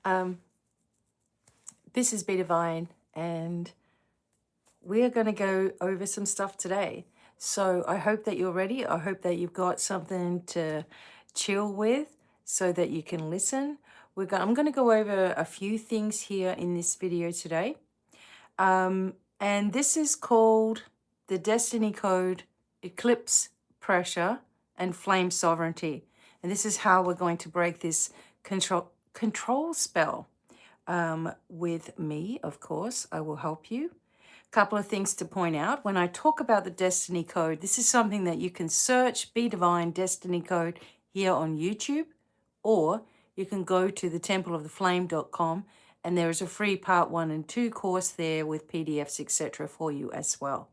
Um, this is BDevine, and we are going to go over some stuff today. So I hope that you're ready. I hope that you've got something to chill with so that you can listen. I'm going to go over a few things here in this video today. And this is called the Destiny Code, Eclipse, Pressure, and Flame Sovereignty. And this is how we're going to break this control spell. With me, of course, I will help you. Couple of things to point out. When I talk about the Destiny Code, this is something that you can search BDevine Destiny Code here on YouTube, or you can go to the templeoftheflame.com, and there is a free part 1 and 2 course there with PDFs, etc. for you as well.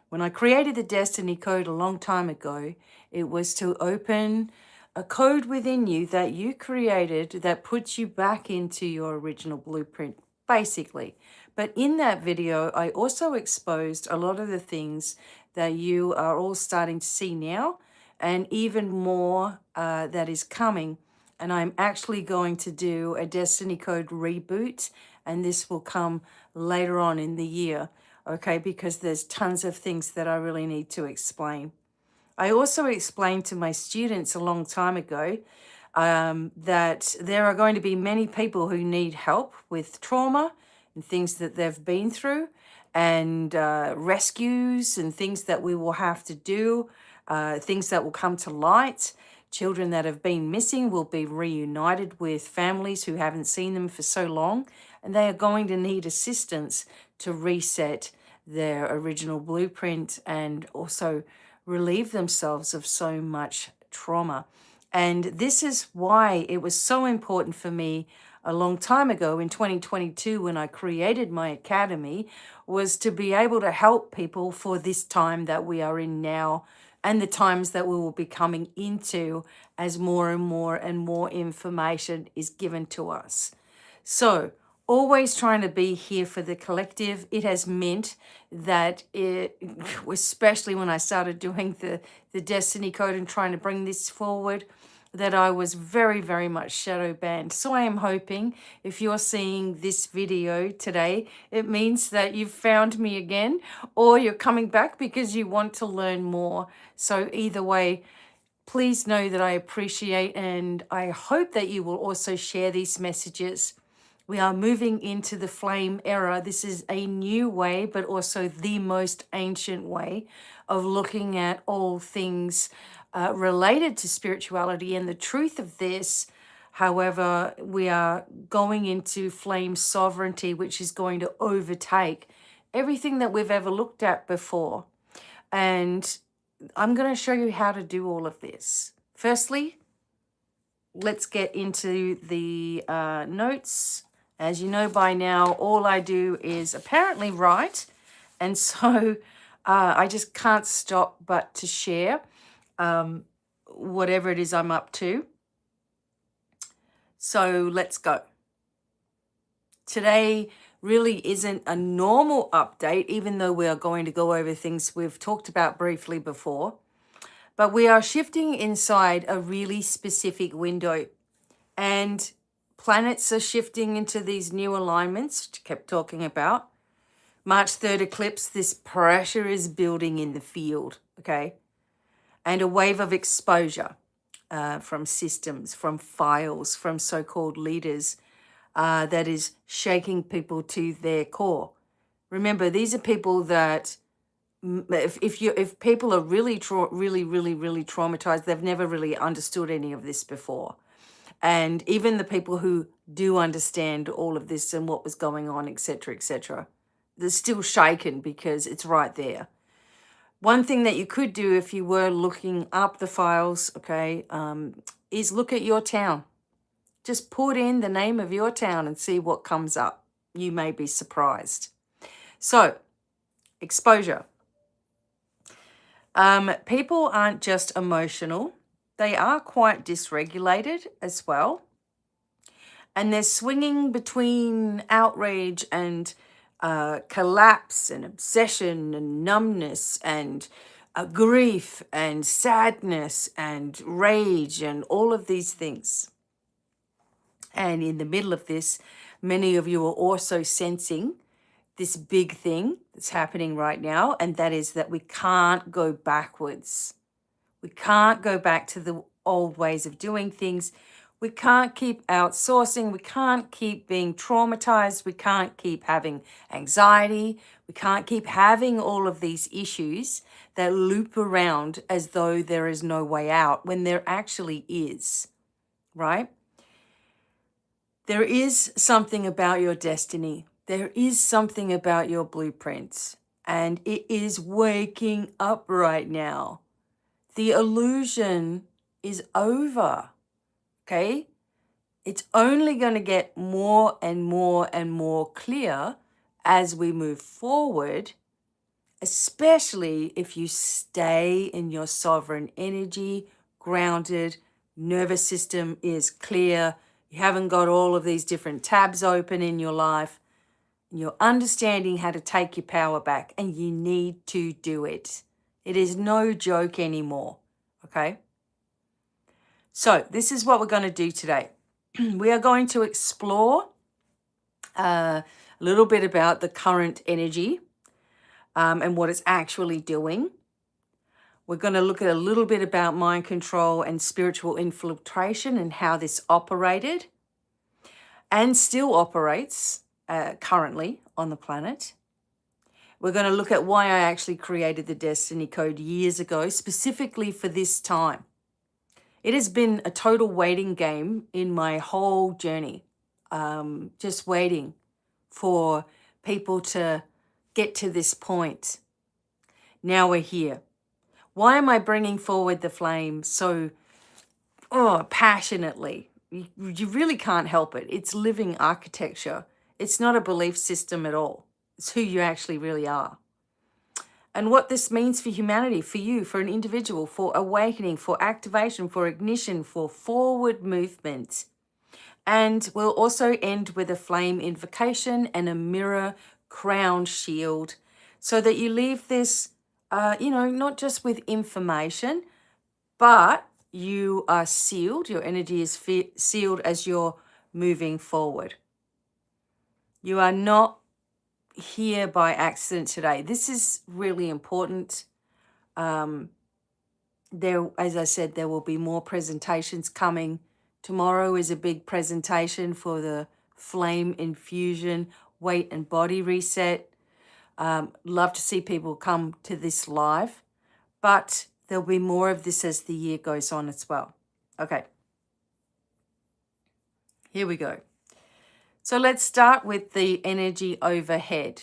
When I created the Destiny Code a long time ago, it was to open a code within you that you created that puts you back into your original blueprint, basically. But in that video, I also exposed a lot of the things that you are all starting to see now, and even more that is coming. And I'm actually going to do a Destiny Code reboot, and this will come later on in the year, okay? Because there's tons of things that I really need to explain. I also explained to my students a long time ago that there are going to be many people who need help with trauma and things that they've been through, and rescues and things that we will have to do, things that will come to light. Children that have been missing will be reunited with families who haven't seen them for so long, and they are going to need assistance to reset their original blueprint and also relieve themselves of so much trauma. And this is why it was so important for me a long time ago in 2022 when I created my academy, was to be able to help people for this time that we are in now, and the times that we will be coming into as more and more information is given to us. So always trying to be here for the collective. It has meant that especially when I started doing the Destiny Code and trying to bring this forward, that I was very, very much shadow banned. So I am hoping if you're seeing this video today, it means that you've found me again, or you're coming back because you want to learn more. So either way, please know that I appreciate, and I hope that you will also share these messages. We are moving into the flame era. This is a new way, but also the most ancient way of looking at all things related to spirituality. And the truth of this, however, we are going into flame sovereignty, which is going to overtake everything that we've ever looked at before. And I'm going to show you how to do all of this. Firstly, let's get into the notes. As you know by now, all I do is apparently write. And so I just can't stop but to share whatever it is I'm up to. So let's go. Today really isn't a normal update, even though we are going to go over things we've talked about briefly before. But we are shifting inside a really specific window. And planets are shifting into these new alignments, which I kept talking about. March 3rd eclipse, this pressure is building in the field, okay? And a wave of exposure from systems, from files, from so-called leaders that is shaking people to their core. Remember, these are people that, if people are really traumatized, they've never really understood any of this before. And even the people who do understand all of this and what was going on, etc., they're still shaken because it's right there. One thing that you could do if you were looking up the files, okay, is look at your town. Just put in the name of your town and see what comes up. You may be surprised. So, exposure. People aren't just emotional. They are quite dysregulated as well. And they're swinging between outrage and collapse and obsession and numbness and grief and sadness and rage and all of these things. And in the middle of this, many of you are also sensing this big thing that's happening right now, and that is that we can't go backwards. We can't go back to the old ways of doing things. We can't keep outsourcing. We can't keep being traumatized. We can't keep having anxiety. We can't keep having all of these issues that loop around as though there is no way out when there actually is, right? There is something about your destiny. There is something about your blueprints, and it is waking up right now. The illusion is over, okay? It's only going to get more and more and more clear as we move forward, especially if you stay in your sovereign energy, grounded, nervous system is clear, you haven't got all of these different tabs open in your life, and you're understanding how to take your power back, and you need to do it. It is no joke anymore, okay? So this is what we're going to do today. We are going to explore a little bit about the current energy and what it's actually doing. We're going to look at a little bit about mind control and spiritual infiltration and how this operated and still operates currently on the planet. We're going to look at why I actually created the Destiny Code years ago, specifically for this time. It has been a total waiting game in my whole journey, just waiting for people to get to this point. Now we're here. Why am I bringing forward the flame so passionately? You really can't help it. It's living architecture. It's not a belief system at all. It's who you actually really are. And what this means for humanity, for you, for an individual, for awakening, for activation, for ignition, for forward movement. And we'll also end with a flame invocation and a mirror crown shield so that you leave this, not just with information, but you are sealed. Your energy is sealed as you're moving forward. You are not here by accident today. This is really important. As I said, there will be more presentations coming. Tomorrow is a big presentation for the flame infusion, weight and body reset. Love to see people come to this live, but there'll be more of this as the year goes on as well. Okay, here we go. So let's start with the energy overhead.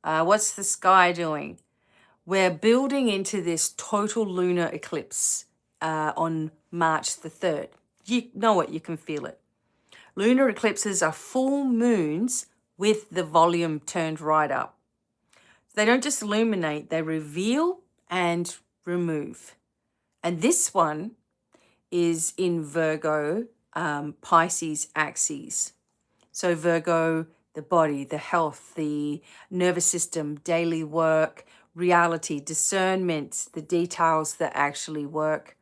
What's the sky doing? We're building into this total lunar eclipse on March the 3rd. You know it, you can feel it. Lunar eclipses are full moons with the volume turned right up. They don't just illuminate, they reveal and remove. And this one is in Virgo, Pisces axes. So Virgo, the body, the health, the nervous system, daily work, reality, discernment, the details that actually work.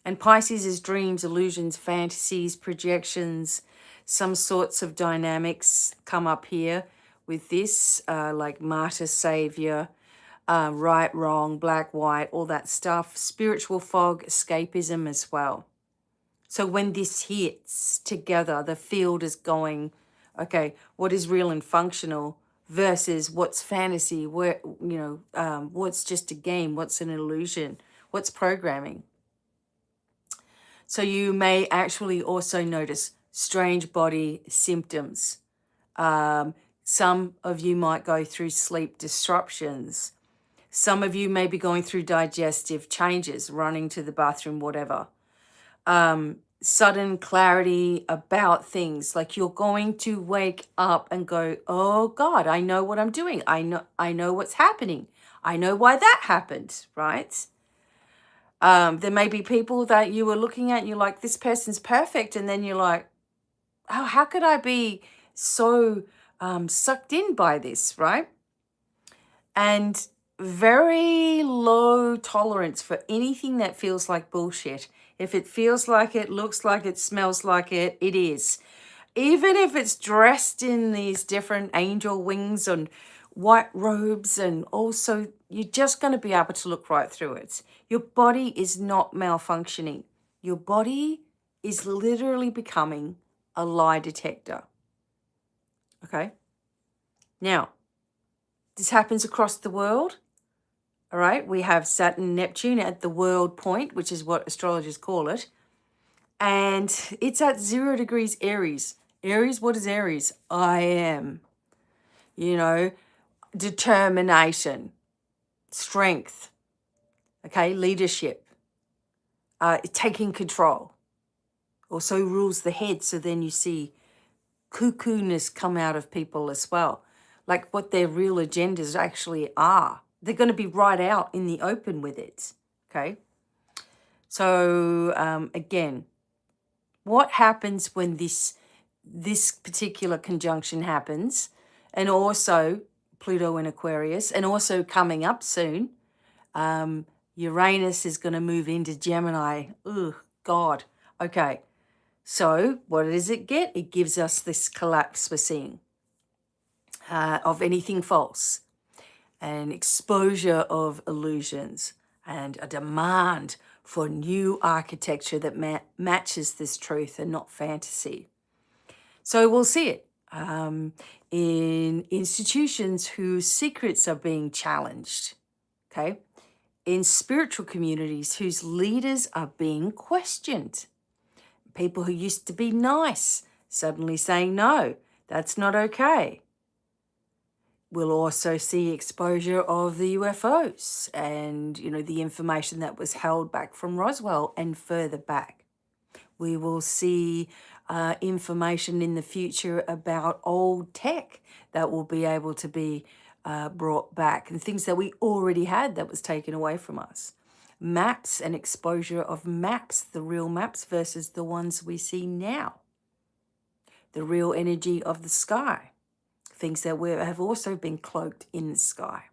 And Pisces is dreams, illusions, fantasies, projections, some sorts of dynamics come up here with this, like martyr, savior, right, wrong, black, white, all that stuff. Spiritual fog, escapism as well. So when this hits together, the field is going, okay, what is real and functional versus what's fantasy, what's just a game, what's an illusion, what's programming. So you may actually also notice strange body symptoms. Some of you might go through sleep disruptions. Some of you may be going through digestive changes, running to the bathroom, whatever. Sudden clarity about things, like you're going to wake up and go, oh God, I know what I'm doing. I know what's happening. I know why that happened, right? There may be people that you were looking at and you're like, this person's perfect. And then you're like, oh, how could I be so sucked in by this, right? And very low tolerance for anything that feels like bullshit. If it feels like it, looks like it, smells like it, it is. Even if it's dressed in these different angel wings and white robes, and also you're just going to be able to look right through it. Your body is not malfunctioning. Your body is literally becoming a lie detector. Okay? Now, this happens across the world. All right? We have Saturn and Neptune at the world point, which is what astrologers call it. And it's at 0 degrees Aries. Aries, what is Aries? I am. You know, determination, strength, okay, leadership, taking control. Also rules the head, so then you see cuckoo-ness come out of people as well, like what their real agendas actually are. They're going to be right out in the open with it, okay? So again, what happens when this particular conjunction happens, and also Pluto in Aquarius, and also coming up soon, Uranus is going to move into Gemini. Ugh, God. Okay. So what does it get? It gives us this collapse we're seeing of anything false, an exposure of illusions, and a demand for new architecture that matches this truth and not fantasy. So we'll see it in institutions whose secrets are being challenged, okay? In spiritual communities whose leaders are being questioned. People who used to be nice suddenly saying, no, that's not okay. We'll also see exposure of the UFOs and, you know, the information that was held back from Roswell and further back. We will see information in the future about old tech that will be able to be brought back, and things that we already had that was taken away from us. Maps and exposure of maps, the real maps versus the ones we see now. The real energy of the sky, things that have also been cloaked in the sky.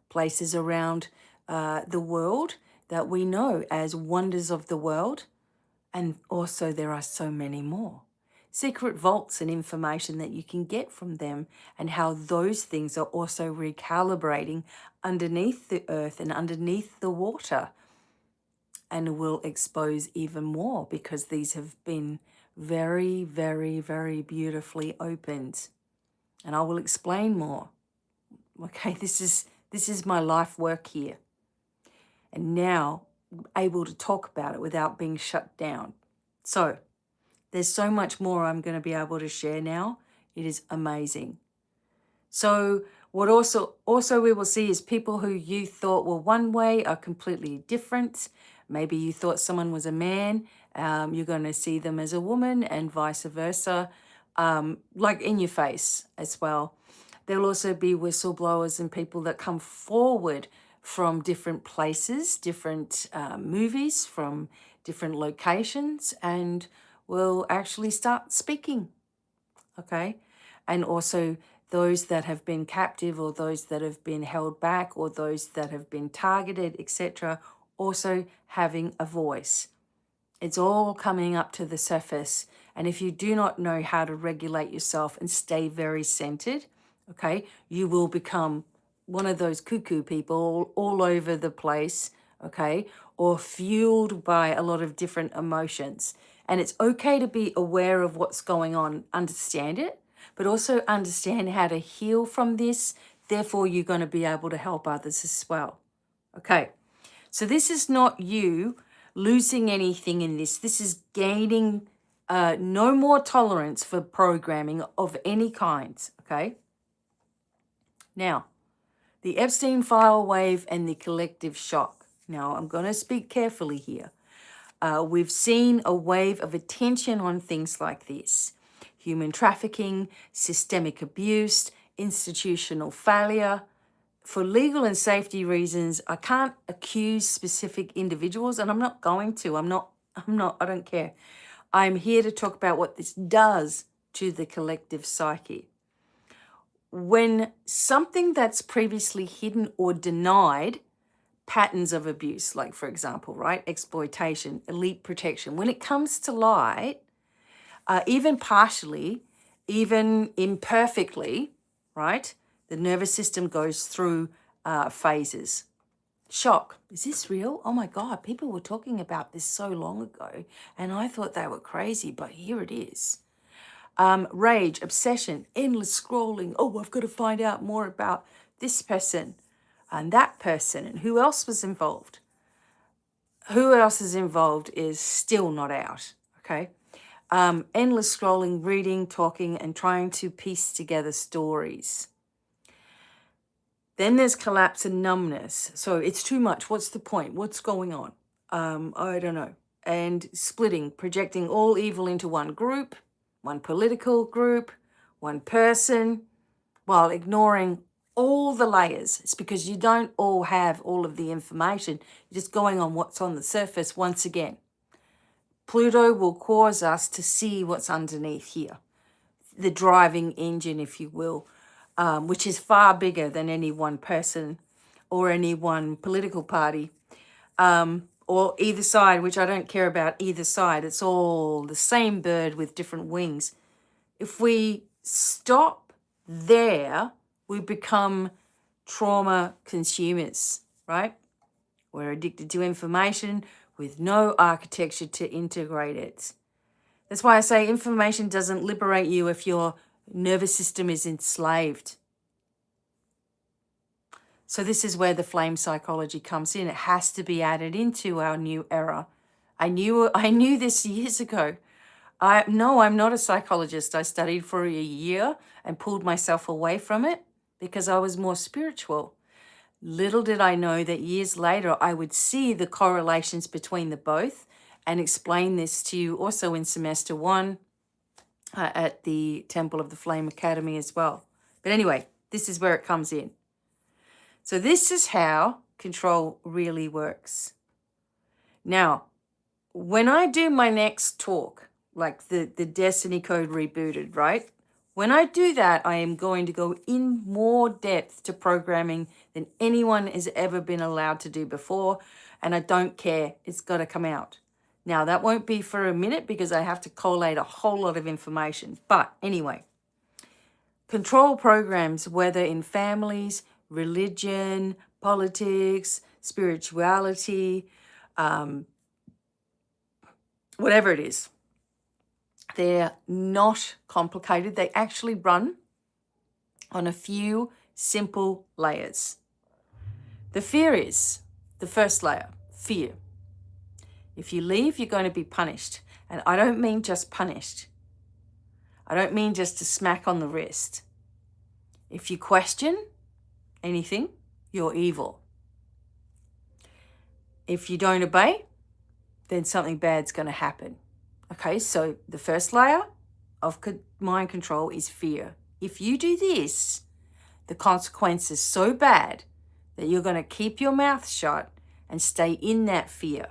Places around the world that we know as wonders of the world, and also there are so many more. Secret vaults and information that you can get from them, and how those things are also recalibrating underneath the earth and underneath the water, and will expose even more because these have been very, very, very beautifully opened. And I will explain more. Okay, this is my life work here. And now able to talk about it without being shut down. So there's so much more I'm going to be able to share now. It is amazing. So what also we will see is people who you thought were one way are completely different. Maybe you thought someone was a man. You're going to see them as a woman, and vice versa, like in your face as well. There'll also be whistleblowers and people that come forward from different places, different movies, from different locations, and will actually start speaking, okay? And also those that have been captive, or those that have been held back, or those that have been targeted, etc., also having a voice. It's all coming up to the surface. And if you do not know how to regulate yourself and stay very centered, okay, you will become one of those cuckoo people all over the place, okay, or fueled by a lot of different emotions. And it's okay to be aware of what's going on, understand it, but also understand how to heal from this. Therefore, you're going to be able to help others as well. Okay, so this is not you losing anything in this. This is gaining no more tolerance for programming of any kind, okay? Now, the Epstein file wave and the collective shock. Now, I'm going to speak carefully here. We've seen a wave of attention on things like this. Human trafficking, systemic abuse, institutional failure. For legal and safety reasons, I can't accuse specific individuals, and I'm not going to. I don't care. I'm here to talk about what this does to the collective psyche. When something that's previously hidden or denied, patterns of abuse, like for example, right, exploitation, elite protection, when it comes to light, even partially, even imperfectly, right? The nervous system goes through phases. Shock. Is this real? Oh my God, people were talking about this so long ago, and I thought they were crazy, but here it is. Rage, obsession, endless scrolling. Oh, I've got to find out more about this person and that person and who else was involved. Who else is involved is still not out, okay? Endless scrolling, reading, talking, and trying to piece together stories. Then there's collapse and numbness. So it's too much. What's the point? What's going on? I don't know. And splitting, projecting all evil into one group, one political group, one person, while ignoring all the layers. It's because you don't all have all of the information. You're just going on what's on the surface once again. Pluto will cause us to see what's underneath here. The driving engine, if you will, which is far bigger than any one person or any one political party, or either side, which I don't care about either side. It's all the same bird with different wings. If we stop there, we become trauma consumers, right? We're addicted to information with no architecture to integrate it. That's why I say information doesn't liberate you if your nervous system is enslaved. So this is where the flame psychology comes in. It has to be added into our new era. I knew this years ago. No, I'm not a psychologist. I studied for a year and pulled myself away from it because I was more spiritual. Little did I know that years later I would see the correlations between the both and explain this to you also in semester 1 at the Temple of the Flame Academy as well. But anyway, this is where it comes in. So this is how control really works. Now, when I do my next talk, like the Destiny Code Rebooted, right? When I do that, I am going to go in more depth to programming than anyone has ever been allowed to do before. And I don't care. It's got to come out. Now, that won't be for a minute because I have to collate a whole lot of information. But anyway, control programs, whether in families, religion, politics, spirituality, whatever it is, they're not complicated. They actually run on a few simple layers. The fear is the first layer, fear. If you leave, you're going to be punished. And I don't mean just punished. I don't mean just a smack on the wrist. If you question anything, you're evil. If you don't obey, then something bad's going to happen. Okay, so the first layer of mind control is fear. If you do this, the consequence is so bad that you're going to keep your mouth shut and stay in that fear,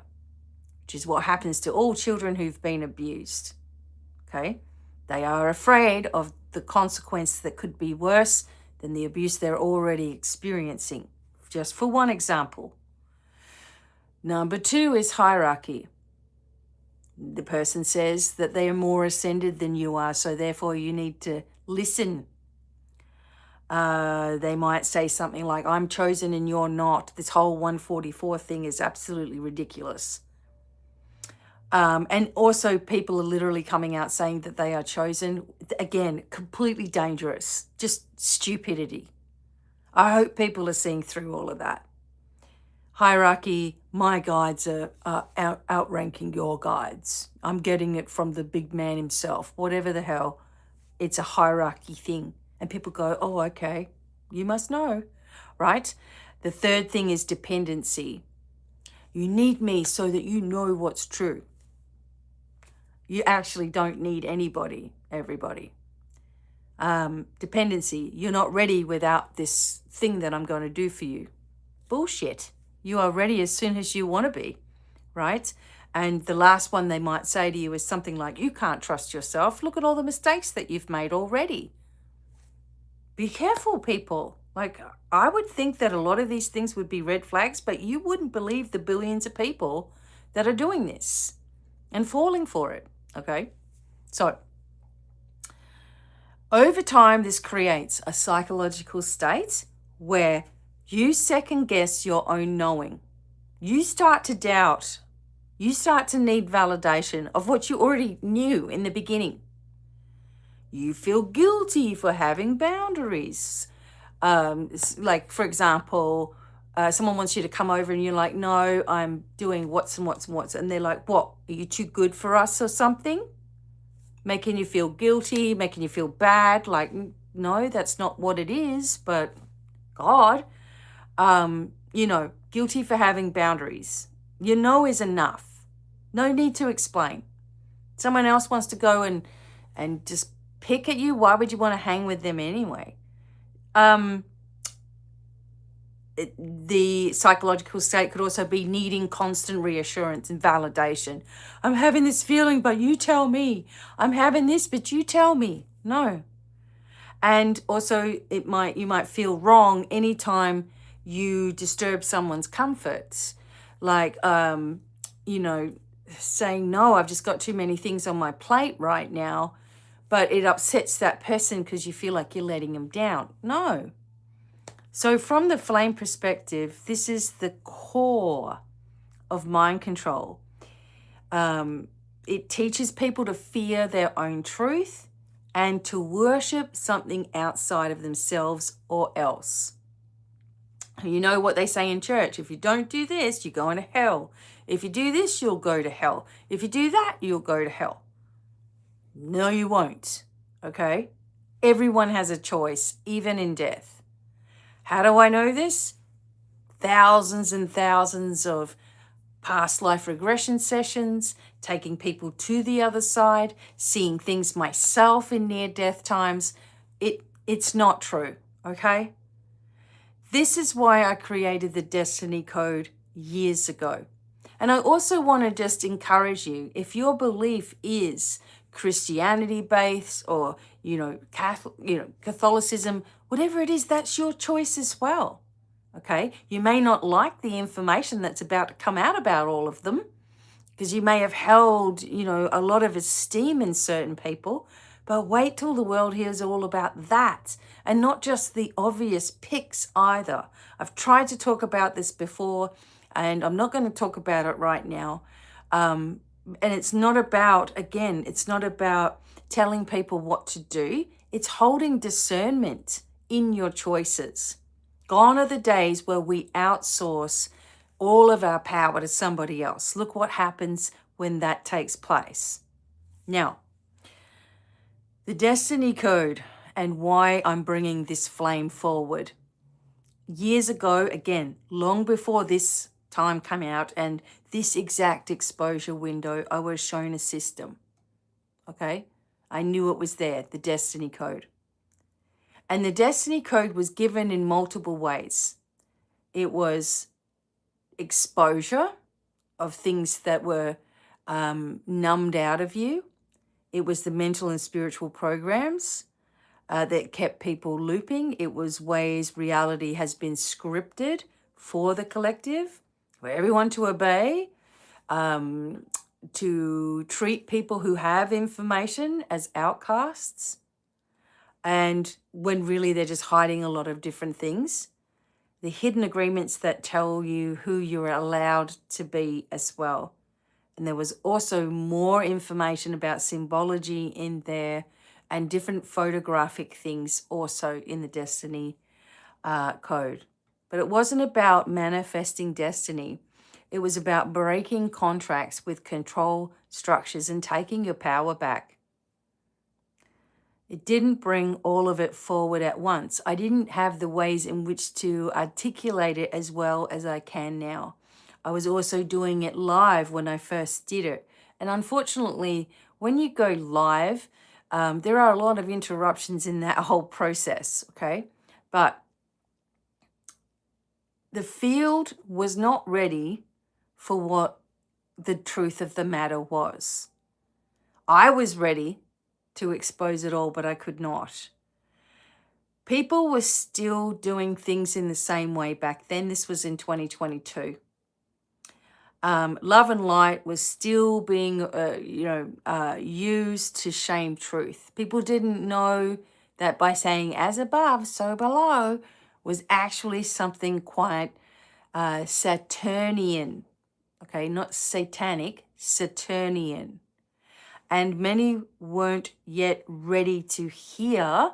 which is what happens to all children who've been abused. Okay, they are afraid of the consequence that could be worse than the abuse they're already experiencing, just for one example. Number 2 is hierarchy. The person says that they are more ascended than you are, so therefore you need to listen. They might say something like, I'm chosen and you're not. This whole 144 thing is absolutely ridiculous. And also people are literally coming out saying that they are chosen. Again, completely dangerous, just stupidity. I hope people are seeing through all of that. Hierarchy, my guides are outranking your guides. I'm getting it from the big man himself. Whatever the hell, it's a hierarchy thing. And people go, oh, okay, you must know, right? The third thing is dependency. You need me so that you know what's true. You actually don't need anybody, everybody. Dependency, you're not ready without this thing that I'm going to do for you. Bullshit. You are ready as soon as you want to be, right? And the last one they might say to you is something like, you can't trust yourself. Look at all the mistakes that you've made already. Be careful, people. Like, I would think that a lot of these things would be red flags, but you wouldn't believe the billions of people that are doing this and falling for it, okay? So Over time, this creates a psychological state where you second guess your own knowing. You start to doubt. You start to need validation of what you already knew in the beginning. You feel guilty for having boundaries. Like, for example, someone wants you to come over and you're like, no, I'm doing what's and what's and what's. And they're like, what? Are you too good for us or something? Making you feel guilty, making you feel bad. Like, no, that's not what it is. But God, guilty for having boundaries. You know is enough. No need to explain. Someone else wants to go and just pick at you. Why would you want to hang with them anyway? The psychological state could also be needing constant reassurance and validation. I'm having this feeling, but you tell me. I'm having this, but you tell me. No. And also you might feel wrong anytime you disturb someone's comforts. Like, saying, no, I've just got too many things on my plate right now, but it upsets that person because you feel like you're letting them down. No. So from the flame perspective, this is the core of mind control. It teaches people to fear their own truth and to worship something outside of themselves or else. You know what they say in church: if you don't do this, you're going to hell. If you do this, you'll go to hell. If you do that, you'll go to hell. No, you won't. Okay? Everyone has a choice, even in death. How do I know this? Thousands and thousands of past life regression sessions, taking people to the other side, seeing things myself in near-death times. It's not true, okay? This is why I created the Destiny Code years ago. And I also want to just encourage you, if your belief is Christianity-based or, Catholicism, whatever it is, that's your choice as well. Okay? You may not like the information that's about to come out about all of them because you may have held, a lot of esteem in certain people, but wait till the world hears all about that and not just the obvious picks either. I've tried to talk about this before and I'm not going to talk about it right now. And it's not about telling people what to do. It's holding discernment in your choices. Gone are the days where we outsource all of our power to somebody else. Look what happens when that takes place. Now, the Destiny Code and why I'm bringing this flame forward. Years ago, again, long before this time came out and this exact exposure window, I was shown a system. Okay? I knew it was there, the Destiny Code. And the Destiny Code was given in multiple ways. It was exposure of things that were numbed out of you. It was the mental and spiritual programs that kept people looping. It was ways reality has been scripted for the collective, for everyone to obey, to treat people who have information as outcasts, and when really they're just hiding a lot of different things. The hidden agreements that tell you who you're allowed to be as well. And there was also more information about symbology in there and different photographic things also in the Destiny Code. But it wasn't about manifesting destiny. It was about breaking contracts with control structures and taking your power back. It didn't bring all of it forward at once. I didn't have the ways in which to articulate it as well as I can now. I was also doing it live when I first did it. And unfortunately, when you go live, there are a lot of interruptions in that whole process, okay? But the field was not ready for what the truth of the matter was. I was ready to expose it all, but I could not. People were still doing things in the same way back then. This was in 2022. Love and light was still being, used to shame truth. People didn't know that by saying as above, so below was actually something quite Saturnian. Okay, not satanic, Saturnian. And many weren't yet ready to hear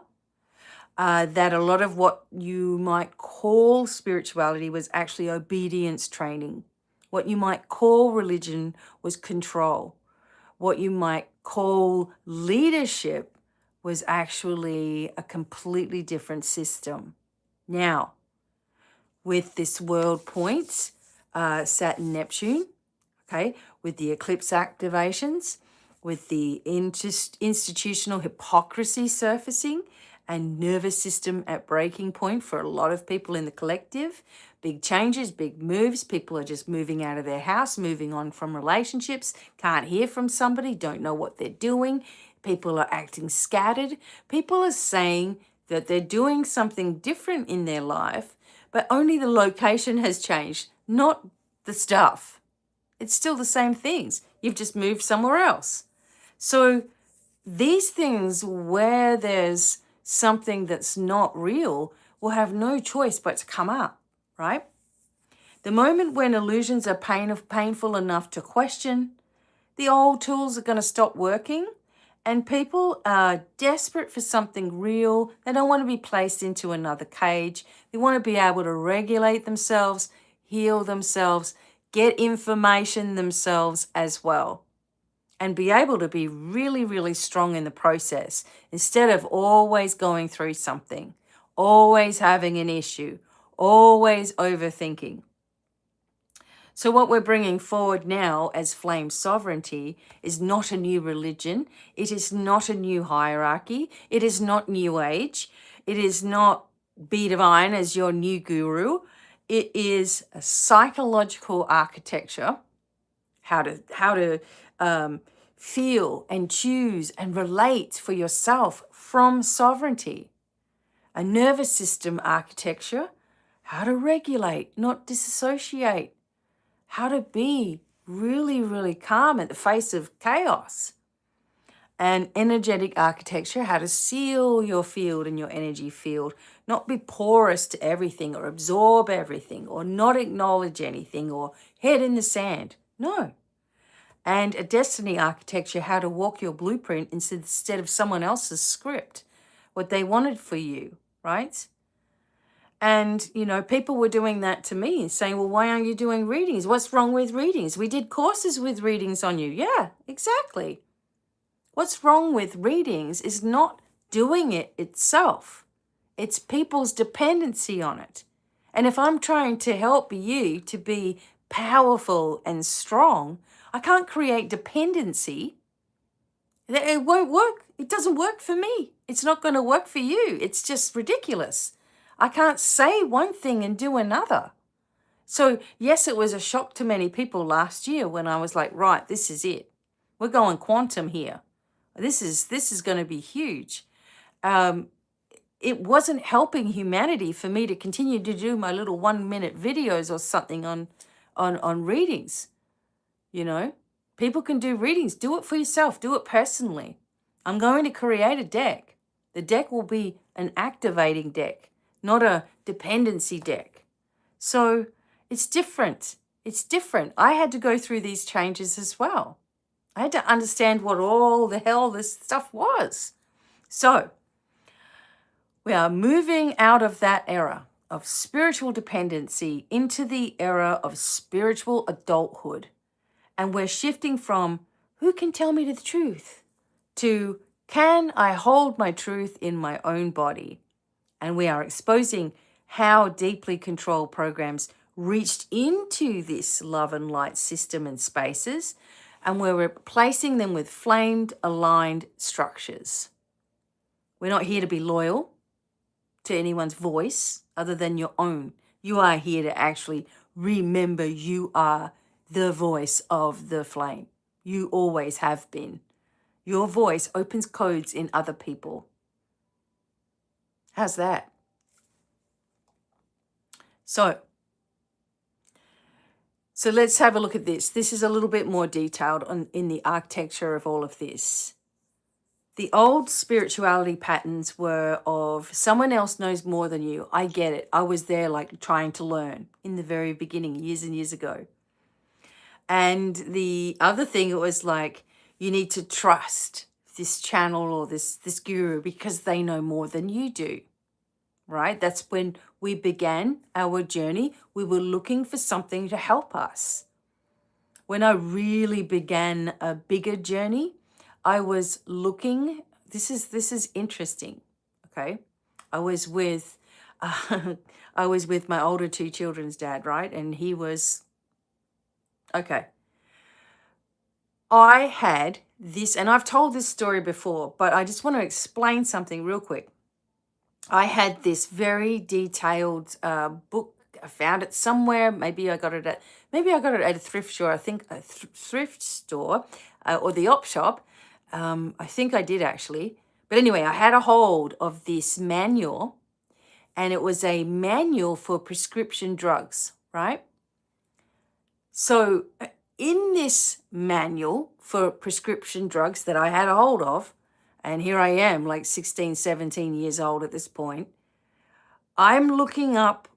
that a lot of what you might call spirituality was actually obedience training. What you might call religion was control. What you might call leadership was actually a completely different system. Now, with this world points, Saturn, Neptune, okay, with the eclipse activations, with the institutional hypocrisy surfacing and nervous system at breaking point for a lot of people in the collective, big changes, big moves, people are just moving out of their house, moving on from relationships, can't hear from somebody, don't know what they're doing, people are acting scattered, people are saying that they're doing something different in their life, but only the location has changed, not the stuff. It's still the same things. You've just moved somewhere else. So these things where there's something that's not real will have no choice but to come up, right? The moment when illusions are painful enough to question, the old tools are going to stop working and people are desperate for something real. They don't want to be placed into another cage. They want to be able to regulate themselves, heal themselves, get information themselves as well, and be able to be really, really strong in the process instead of always going through something, always having an issue, always overthinking. So what we're bringing forward now as flame sovereignty is not a new religion. It is not a new hierarchy. It is not new age. It is not BDevine as your new guru. It is a psychological architecture, how to feel and choose and relate for yourself from sovereignty. A nervous system architecture, how to regulate, not disassociate. How to be really, really calm at the face of chaos. And energetic architecture, how to seal your field and your energy field, not be porous to everything or absorb everything or not acknowledge anything or head in the sand. No. And a destiny architecture, how to walk your blueprint instead of someone else's script, what they wanted for you, right? And, you know, people were doing that to me, saying, well, why aren't you doing readings? What's wrong with readings? We did courses with readings on you. Yeah, exactly. What's wrong with readings is not doing it itself. It's people's dependency on it. And if I'm trying to help you to be powerful and strong, I can't create dependency. It won't work. It doesn't work for me. It's not going to work for you. It's just ridiculous. I can't say one thing and do another. So yes, it was a shock to many people last year when I was like, right, this is it. We're going quantum here. This is going to be huge. It wasn't helping humanity for me to continue to do my little 1-minute videos or something on readings. You know, people can do readings. Do it for yourself. Do it personally. I'm going to create a deck. The deck will be an activating deck, not a dependency deck. So it's different. It's different. I had to go through these changes as well. I had to understand what all the hell this stuff was. So we are moving out of that era of spiritual dependency into the era of spiritual adulthood. And we're shifting from who can tell me the truth to can I hold my truth in my own body? And we are exposing how deeply controlled programs reached into this love and light system and spaces, and we're replacing them with flamed aligned structures. We're not here to be loyal to anyone's voice other than your own. You are here to actually remember you are the voice of the flame. You always have been. Your voice opens codes in other people. How's that? So let's have a look at this. This is a little bit more detailed in the architecture of all of this. The old spirituality patterns were of someone else knows more than you. I get it. I was there like trying to learn in the very beginning, years and years ago. And the other thing, it was like, you need to trust this channel or this guru because they know more than you do, right? That's when we began our journey. We were looking for something to help us. When I really began a bigger journey, I was looking, this is interesting, okay? I was with I was with my older two children's dad, right? And he was, okay. I had this, and I've told this story before, but I just want to explain something real quick. I had this very detailed book. I found it somewhere. Maybe I got it at a thrift store. I think a thrift store or the op shop. I think I did actually. But anyway, I had a hold of this manual, and it was a manual for prescription drugs, right? So in this manual for prescription drugs that I had a hold of, and here I am like 16, 17 years old at this point, I'm looking up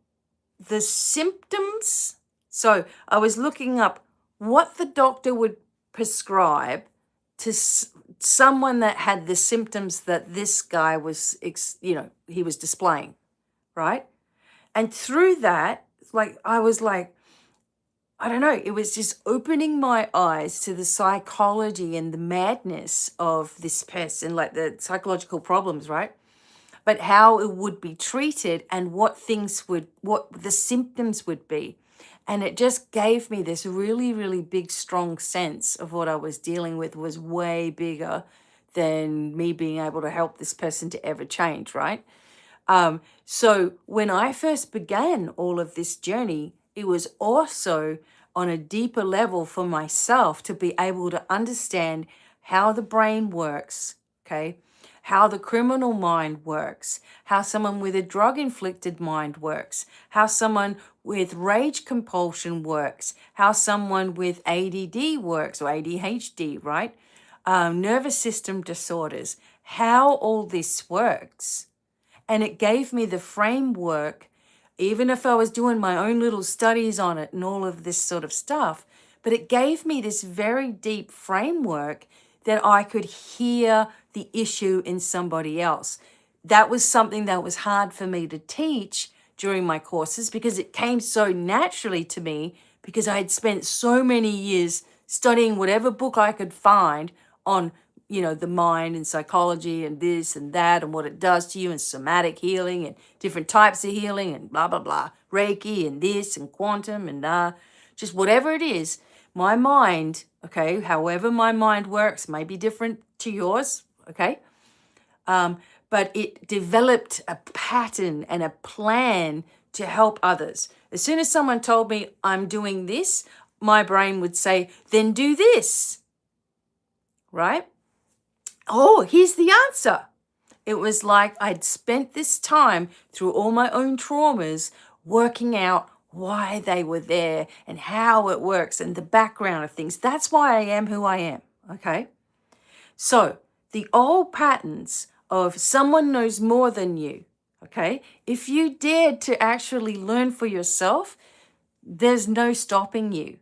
the symptoms. So I was looking up what the doctor would prescribe to someone that had the symptoms that this guy was, he was displaying, right? And through that, like, I was like, I don't know, it was just opening my eyes to the psychology and the madness of this person, like the psychological problems, right? But how it would be treated and what the symptoms would be. And it just gave me this really, really big, strong sense of what I was dealing with was way bigger than me being able to help this person to ever change, right? So when I first began all of this journey, it was also on a deeper level for myself to be able to understand how the brain works, okay? How the criminal mind works, how someone with a drug-inflicted mind works, how someone with rage compulsion works, how someone with ADD works or ADHD, right? Nervous system disorders, how all this works. And it gave me the framework, even if I was doing my own little studies on it and all of this sort of stuff, but it gave me this very deep framework that I could hear the issue in somebody else. That was something that was hard for me to teach during my courses because it came so naturally to me because I had spent so many years studying whatever book I could find on the mind and psychology and this and that and what it does to you and somatic healing and different types of healing and blah, blah, blah, Reiki and this and quantum and just whatever it is, my mind, okay, however my mind works may be different to yours, okay? But it developed a pattern and a plan to help others. As soon as someone told me I'm doing this, my brain would say, then do this, right? Oh, here's the answer. It was like I'd spent this time through all my own traumas working out why they were there and how it works and the background of things. That's why I am who I am, okay? So the old patterns of someone knows more than you, okay? If you dared to actually learn for yourself, there's no stopping you.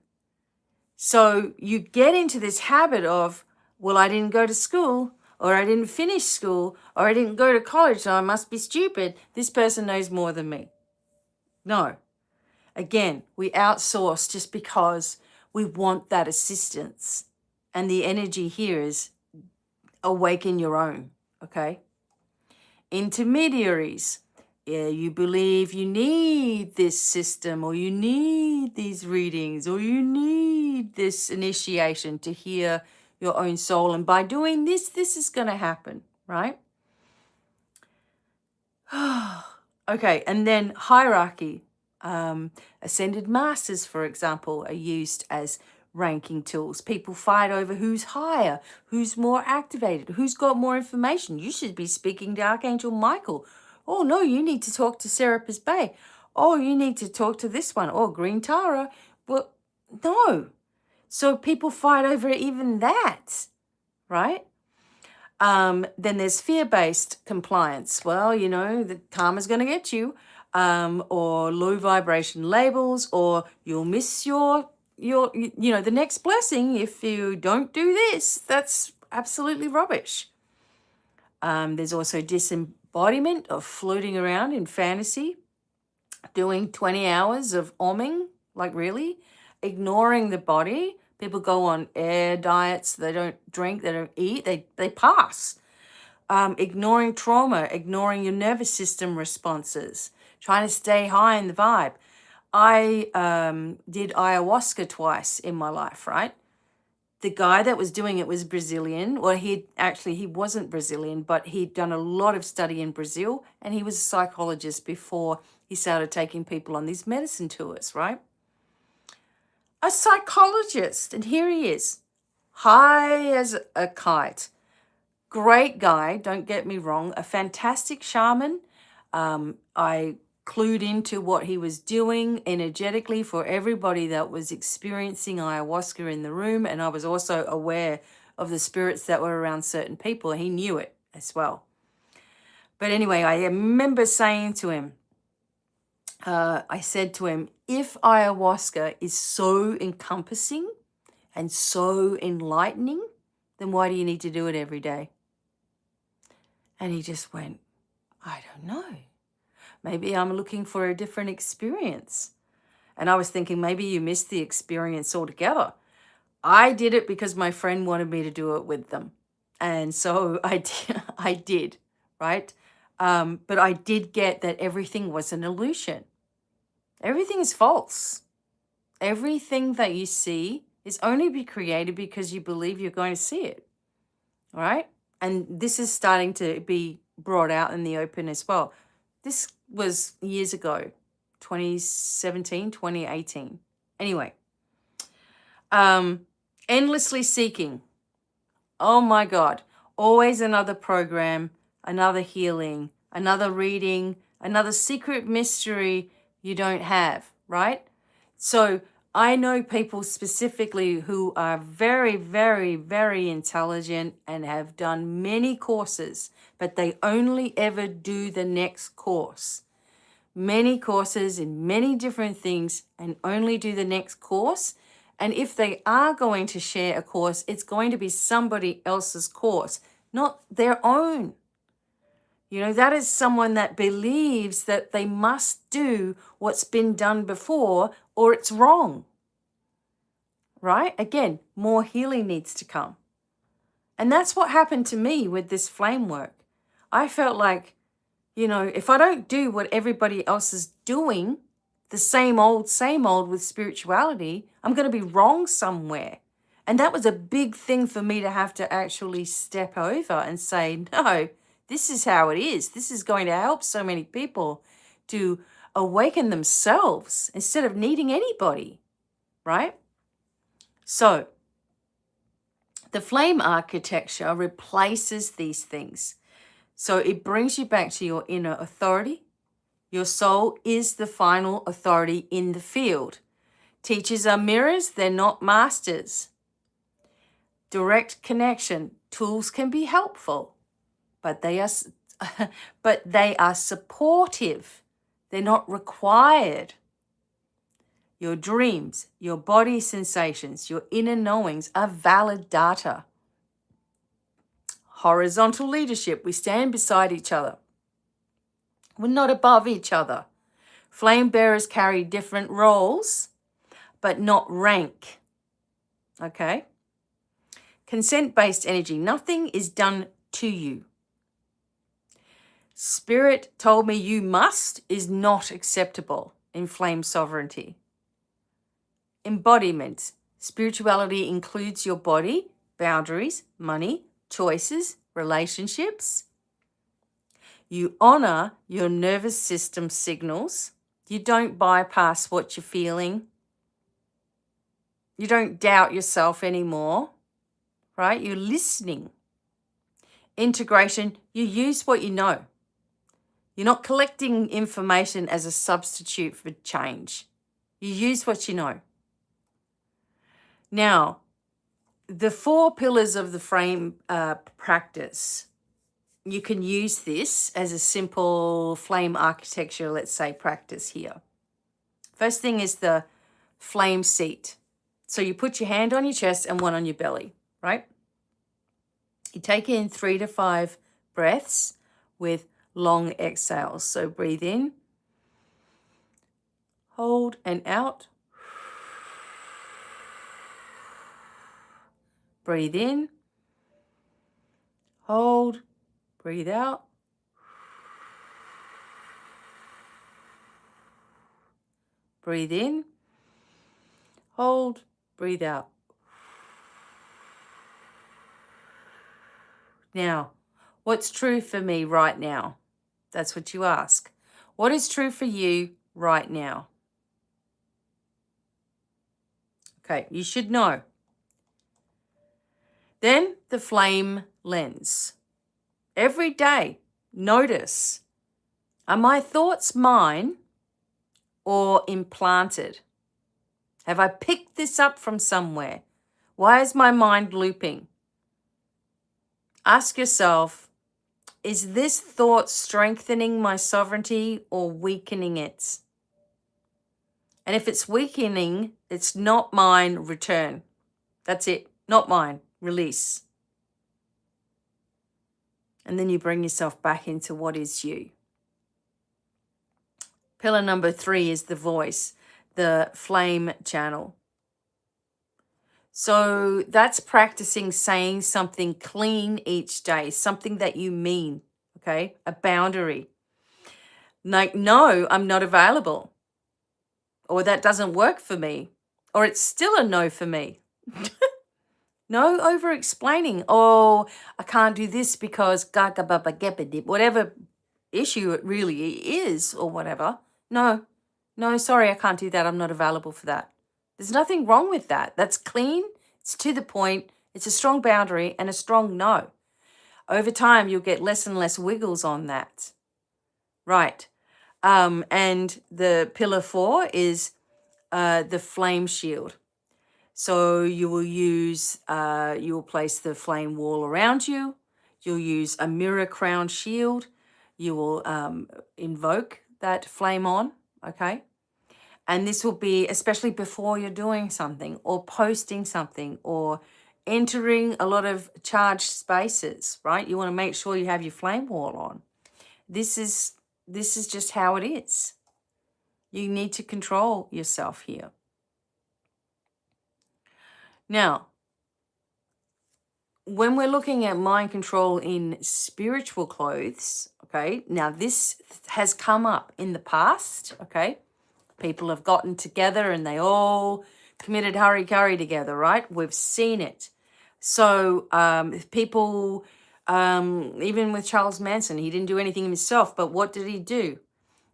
So you get into this habit of, well, I didn't go to school, or I didn't finish school, or I didn't go to college, so I must be stupid. This person knows more than me. No. Again, we outsource just because we want that assistance. And the energy here is awaken your own, okay? Intermediaries. Yeah, you believe you need this system, or you need these readings, or you need this initiation to hear your own soul. And by doing this, this is going to happen, right? Okay, and then hierarchy. Ascended masters, for example, are used as ranking tools. People fight over who's higher, who's more activated, who's got more information. You should be speaking to Archangel Michael. Oh, no, you need to talk to Serapis Bay. Oh, you need to talk to this one. Oh, Green Tara. Well, no. So people fight over even that, right? Then there's fear-based compliance. Well, you know, the karma's going to get you, or low vibration labels, or you'll miss your the next blessing if you don't do this. That's absolutely rubbish. There's also disembodiment of floating around in fantasy, doing 20 hours of oming, like really, ignoring the body. People go on air diets, they don't drink, they don't eat, they pass. Ignoring trauma, ignoring your nervous system responses, trying to stay high in the vibe. I did ayahuasca twice in my life, right? The guy that was doing it was Brazilian. Well, he wasn't Brazilian, but he'd done a lot of study in Brazil, and he was a psychologist before he started taking people on these medicine tours, right? A psychologist, and here he is, high as a kite. Great guy, don't get me wrong, a fantastic shaman. I clued into what he was doing energetically for everybody that was experiencing ayahuasca in the room, and I was also aware of the spirits that were around certain people. He knew it as well. But anyway, I remember saying to him, I said to him, if ayahuasca is so encompassing and so enlightening, then why do you need to do it every day? And he just went, I don't know. Maybe I'm looking for a different experience. And I was thinking, maybe you missed the experience altogether. I did it because my friend wanted me to do it with them. And so I did, right? But I did get that everything was an illusion. Everything is false. Everything that you see is only be created because you believe you're going to see it, right? And this is starting to be brought out in the open as well. This was years ago, 2017, 2018. Anyway, endlessly seeking. Oh my God. Always another program, another healing, another reading, another secret mystery you don't have, right? So I know people specifically who are very, very, very intelligent and have done many courses, but they only ever do the next course. Many courses in many different things and only do the next course. And if they are going to share a course, it's going to be somebody else's course, not their own. You know, that is someone that believes that they must do what's been done before or it's wrong. Right? Again, more healing needs to come. And that's what happened to me with this flame work. I felt like, you know, if I don't do what everybody else is doing, the same old with spirituality, I'm going to be wrong somewhere. And that was a big thing for me to have to actually step over and say, no, this is how it is. This is going to help so many people to awaken themselves instead of needing anybody, right? So the flame architecture replaces these things. So it brings you back to your inner authority. Your soul is the final authority in the field. Teachers are mirrors, they're not masters. Direct connection. Tools can be helpful, but they are supportive. They're not required. Your dreams, your body sensations, your inner knowings are valid data. Horizontal leadership. We stand beside each other. We're not above each other. Flame bearers carry different roles, but not rank. Okay? Consent-based energy. Nothing is done to you. Spirit told me you must is not acceptable in flame sovereignty. Embodiment. Spirituality includes your body, boundaries, money, choices, relationships. You honor your nervous system signals. You don't bypass what you're feeling. You don't doubt yourself anymore, right? You're listening. Integration. You use what you know. You're not collecting information as a substitute for change. You use what you know. Now, the 4 pillars of the flame practice, you can use this as a simple flame architecture, let's say, practice here. First thing is the flame seat. So you put your hand on your chest and one on your belly, right? You take in 3 to 5 breaths with long exhales. So breathe in, hold, and out. Breathe in, hold, breathe out. Breathe in, hold, breathe out. Now, what's true for me right now? That's what you ask. What is true for you right now? Okay, you should know. Then the flame lens. Every day, notice, are my thoughts mine or implanted? Have I picked this up from somewhere? Why is my mind looping? Ask yourself, is this thought strengthening my sovereignty or weakening it? And if it's weakening, it's not mine, return. That's it, not mine, release. And then you bring yourself back into what is you. Pillar number 3 is the voice, the flame channel. So that's practicing saying something clean each day, something that you mean, okay? A boundary. Like, no, I'm not available. Or that doesn't work for me. Or it's still a no for me. No over-explaining. Oh, I can't do this because whatever issue it really is or whatever. No, sorry, I can't do that. I'm not available for that. There's nothing wrong with that. That's clean. It's to the point. It's a strong boundary and a strong no. Over time, you'll get less and less wiggles on that. Right. And the pillar 4 is the flame shield. So you will place the flame wall around you. You'll use a mirror crown shield. You will invoke that flame on, okay? And this will be especially before you're doing something or posting something or entering a lot of charged spaces, right? You want to make sure you have your flame wall on. This is just how it is. You need to control yourself here. Now, when we're looking at mind control in spiritual clothes, okay, now this has come up in the past, okay? People have gotten together and they all committed hara-kiri together, right? We've seen it. So people, even with Charles Manson, he didn't do anything himself, but what did he do?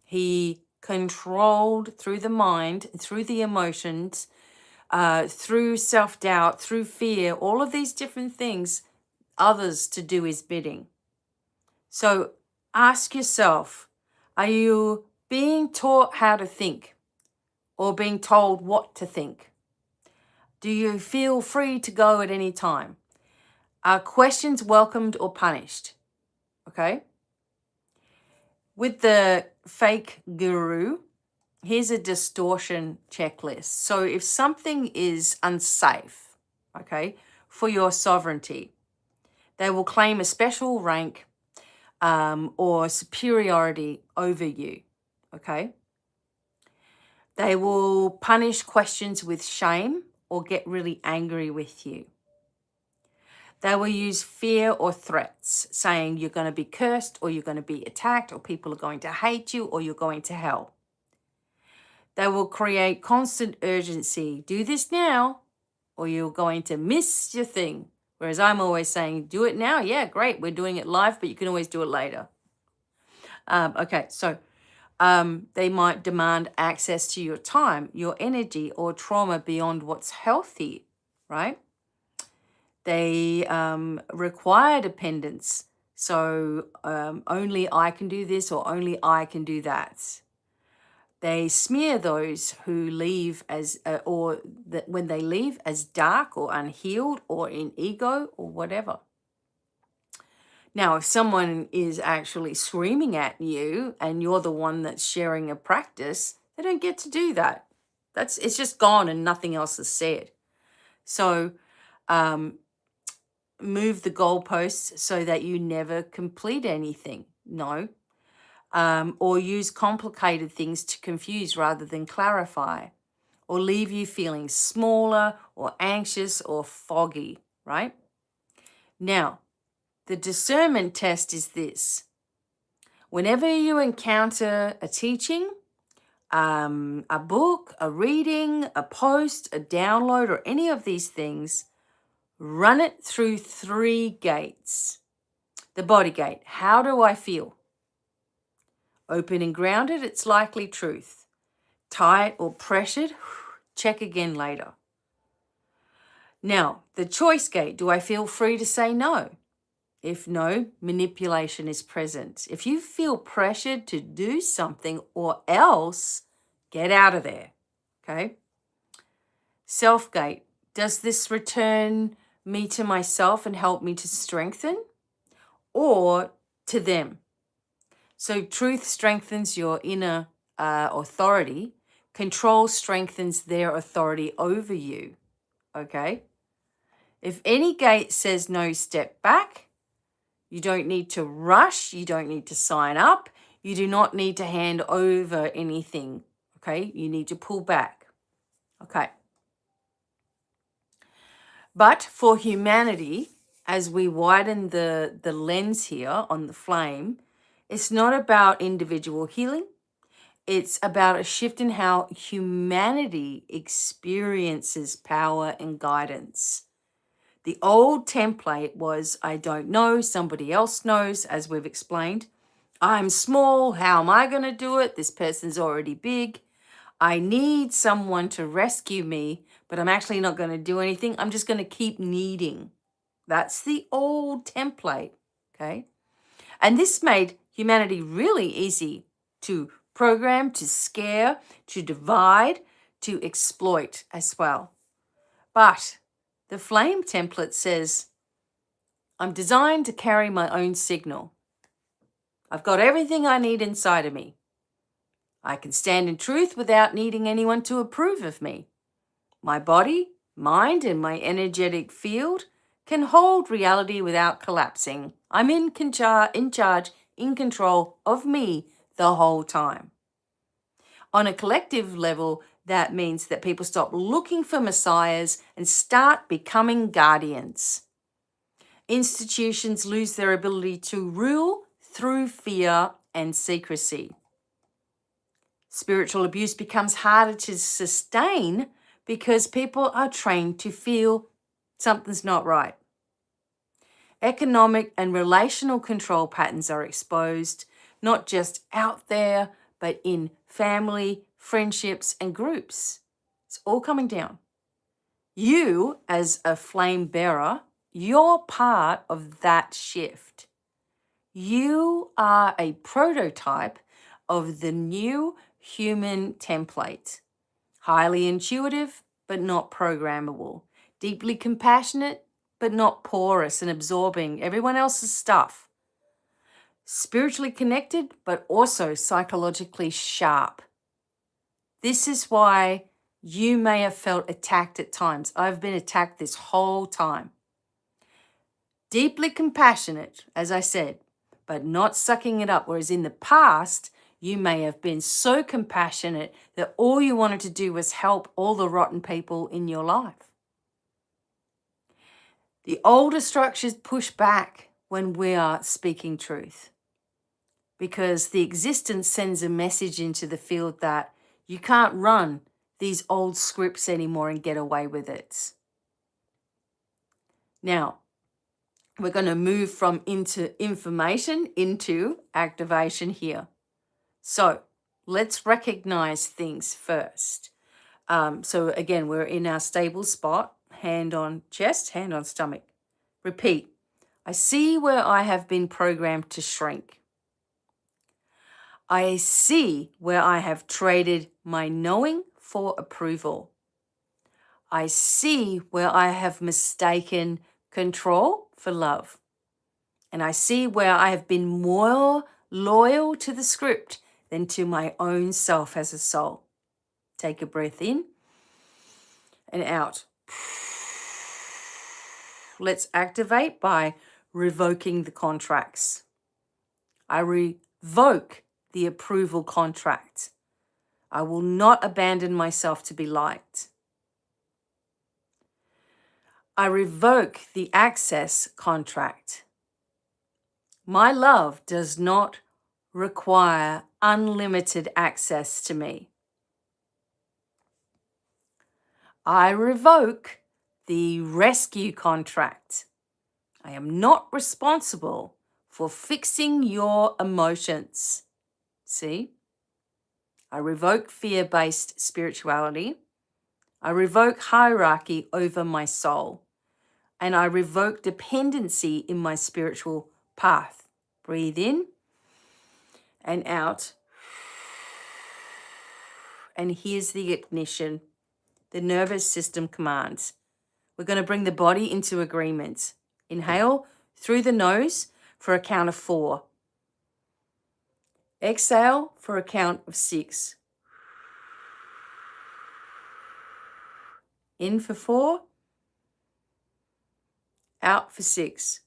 He controlled through the mind, through the emotions, through self-doubt, through fear, all of these different things, others to do his bidding. So ask yourself, are you being taught how to think or being told what to think? Do you feel free to go at any time? Are questions welcomed or punished? Okay. With the fake guru, here's a distortion checklist. So if something is unsafe, okay, for your sovereignty, they will claim a special rank or superiority over you, okay? They will punish questions with shame or get really angry with you. They will use fear or threats, saying you're going to be cursed or you're going to be attacked or people are going to hate you or you're going to hell. They will create constant urgency. Do this now or you're going to miss your thing. Whereas I'm always saying, do it now. Yeah, great. We're doing it live, but you can always do it later. Okay, so they might demand access to your time, your energy, or trauma beyond what's healthy, right? They require dependence. So only I can do this or only I can do that. They smear those who leave as, when they leave as dark or unhealed or in ego or whatever. Now, if someone is actually screaming at you and you're the one that's sharing a practice, they don't get to do that. It's just gone and nothing else is said. So move the goalposts so that you never complete anything. No. Or use complicated things to confuse rather than clarify, or leave you feeling smaller or anxious or foggy, right? Now, the discernment test is this. Whenever you encounter a teaching, a book, a reading, a post, a download, or any of these things, run it through 3 gates. The body gate, how do I feel? Open and grounded, it's likely truth. Tight or pressured, check again later. Now, the choice gate, do I feel free to say no? If no, manipulation is present. If you feel pressured to do something or else, get out of there, okay? Self gate, does this return me to myself and help me to strengthen, or to them? So truth strengthens your inner authority. Control strengthens their authority over you, okay? If any gate says no, step back. You don't need to rush. You don't need to sign up. You do not need to hand over anything, okay? You need to pull back, okay? But for humanity, as we widen the lens here on the flame, it's not about individual healing. It's about a shift in how humanity experiences power and guidance. The old template was, I don't know, somebody else knows, as we've explained. I'm small, how am I going to do it? This person's already big. I need someone to rescue me, but I'm actually not going to do anything. I'm just going to keep needing. That's the old template, okay? And this made humanity really easy to program, to scare, to divide, to exploit as well. But the flame template says, I'm designed to carry my own signal. I've got everything I need inside of me. I can stand in truth without needing anyone to approve of me. My body, mind, and my energetic field can hold reality without collapsing. I'm in charge, in control of me the whole time. On a collective level, that means that people stop looking for messiahs and start becoming guardians. Institutions lose their ability to rule through fear and secrecy. Spiritual abuse becomes harder to sustain because people are trained to feel something's not right. Economic and relational control patterns are exposed, not just out there, but in family, friendships, and groups. It's all coming down. You, as a flame bearer, you're part of that shift. You are a prototype of the new human template. Highly intuitive, but not programmable. Deeply compassionate, but not porous and absorbing everyone else's stuff. Spiritually connected, but also psychologically sharp. This is why you may have felt attacked at times. I've been attacked this whole time. Deeply compassionate, as I said, but not sucking it up. Whereas in the past, you may have been so compassionate that all you wanted to do was help all the rotten people in your life. The older structures push back when we are speaking truth, because the existence sends a message into the field that you can't run these old scripts anymore and get away with it. Now, we're going to move from information into activation here. So let's recognize things first. So again, we're in our stable spot, hand on chest, hand on stomach. Repeat. I see where I have been programmed to shrink. I see where I have traded my knowing for approval. I see where I have mistaken control for love. And I see where I have been more loyal to the script than to my own self as a soul. Take a breath in and out. Let's activate by revoking the contracts. I revoke the approval contract. I will not abandon myself to be liked. I revoke the access contract. My love does not require unlimited access to me. I revoke the rescue contract. I am not responsible for fixing your emotions. See? I revoke fear-based spirituality. I revoke hierarchy over my soul. And I revoke dependency in my spiritual path. Breathe in and out. And here's the ignition. The nervous system commands. We're going to bring the body into agreement. Inhale through the nose for a count of 4. Exhale for a count of 6. In for 4. Out for 6.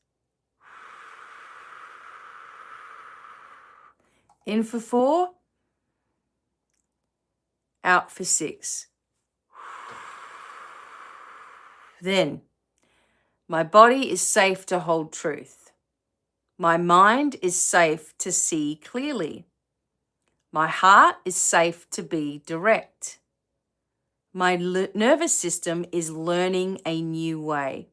In for 4. Out for 6. Then, my body is safe to hold truth. My mind is safe to see clearly. My heart is safe to be direct. My nervous system is learning a new way.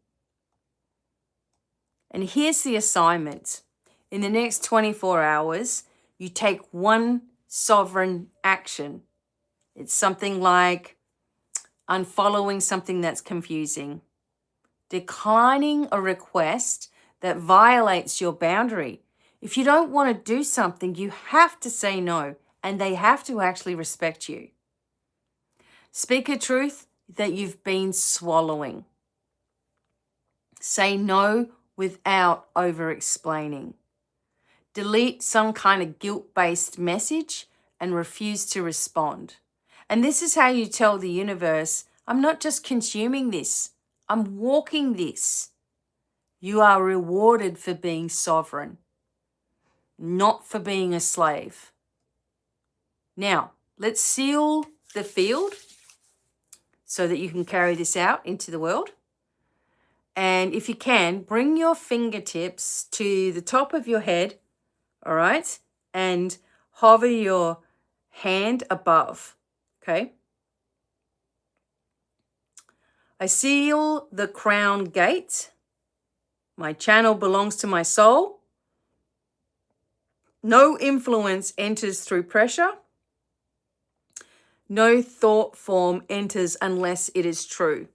And here's the assignment. In the next 24 hours, you take one sovereign action. It's something like unfollowing something that's confusing, declining a request that violates your boundary. If you don't want to do something, you have to say no, and they have to actually respect you. Speak a truth that you've been swallowing. Say no without over-explaining. Delete some kind of guilt-based message and refuse to respond. And this is how you tell the universe, I'm not just consuming this, I'm walking this. You are rewarded for being sovereign, not for being a slave. Now, let's seal the field so that you can carry this out into the world. And if you can, bring your fingertips to the top of your head, all right? And hover your hand above, okay? I seal the crown gate. My channel belongs to my soul. No influence enters through pressure. No thought form enters unless it is true.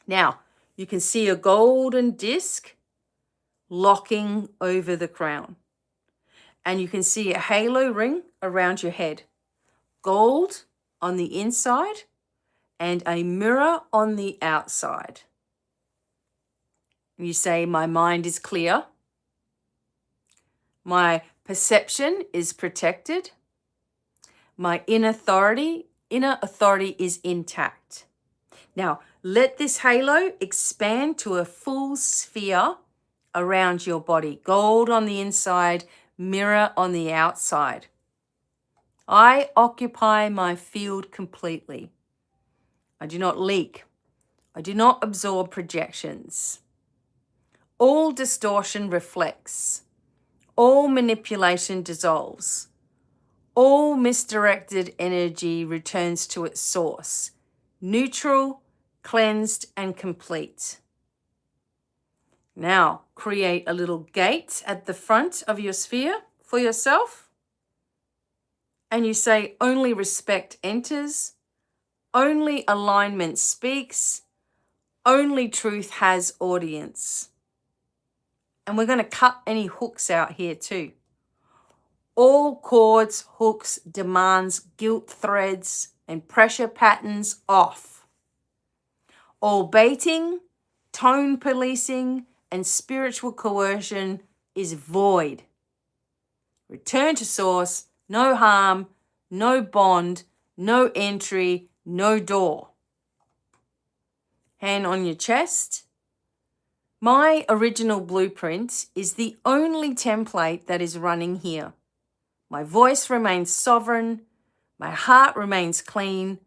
Now, you can see a golden disc locking over the crown. And you can see a halo ring around your head. Gold on the inside and a mirror on the outside. You say, my mind is clear. My perception is protected. My inner authority is intact. Now, let this halo expand to a full sphere around your body. Gold on the inside, mirror on the outside. I occupy my field completely. I do not leak. I do not absorb projections. All distortion reflects. All manipulation dissolves. All misdirected energy returns to its source, neutral, cleansed, and complete. Now, create a little gate at the front of your sphere for yourself. And you say, only respect enters, only alignment speaks, only truth has audience. And we're going to cut any hooks out here too. All cords, hooks, demands, guilt threads, and pressure patterns off. All baiting, tone policing, and spiritual coercion is void. Return to source, no harm, no bond, no entry, no door. Hand on your chest. My original blueprint is the only template that is running here. My voice remains sovereign, my heart remains clean,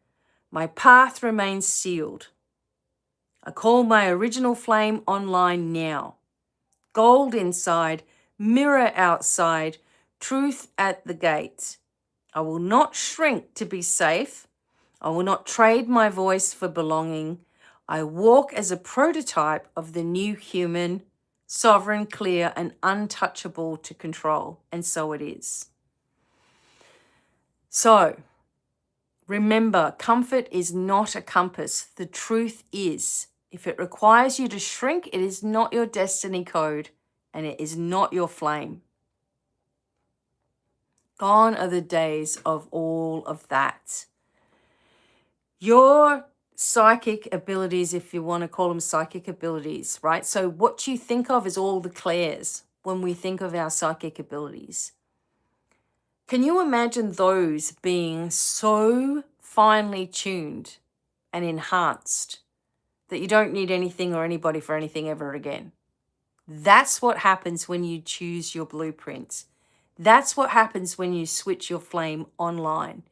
my path remains sealed. I call my original flame online now. Gold inside, mirror outside, truth at the gate. I will not shrink to be safe. I will not trade my voice for belonging. I walk as a prototype of the new human, sovereign, clear, and untouchable to control. And so it is. So, remember, comfort is not a compass. The truth is, if it requires you to shrink, it is not your destiny code and it is not your flame. Gone are the days of all of that. Your psychic abilities, if you want to call them psychic abilities, right? So what you think of is all the clairs when we think of our psychic abilities. Can you imagine those being so finely tuned and enhanced that you don't need anything or anybody for anything ever again? That's what happens when you choose your blueprints. That's what happens when you switch your flame online.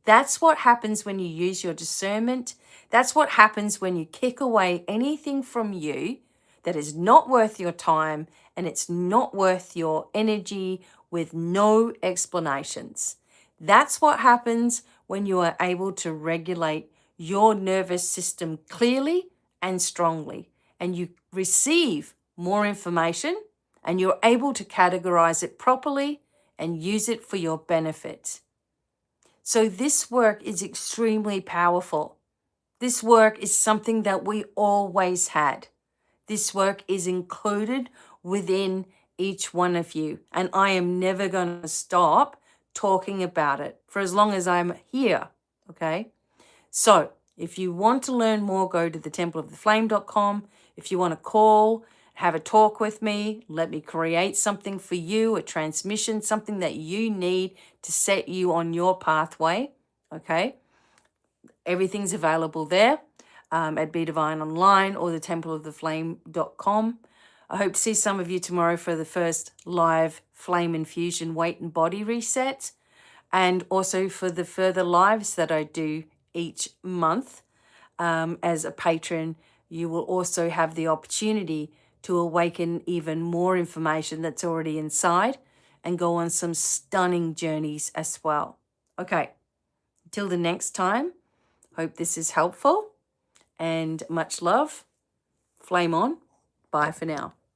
That's what happens when you use your discernment. That's what happens when you kick away anything from you that is not worth your time and it's not worth your energy with no explanations. That's what happens when you are able to regulate your nervous system clearly and strongly, and you receive more information and you're able to categorize it properly and use it for your benefit. So this work is extremely powerful. This work is something that we always had. This work is included within each one of you. And I am never going to stop talking about it for as long as I'm here. Okay? So if you want to learn more, go to thetempleoftheflame.com. If you want to call, have a talk with me, let me create something for you, a transmission, something that you need to set you on your pathway. Okay? Everything's available there at BDevine online or thetempleoftheflame.com. I hope to see some of you tomorrow for the first live flame infusion weight and body reset, and also for the further lives that I do each month. As a patron, you will also have the opportunity to awaken even more information that's already inside and go on some stunning journeys as well. Okay, until the next time, hope this is helpful and much love. Flame on. Bye for now.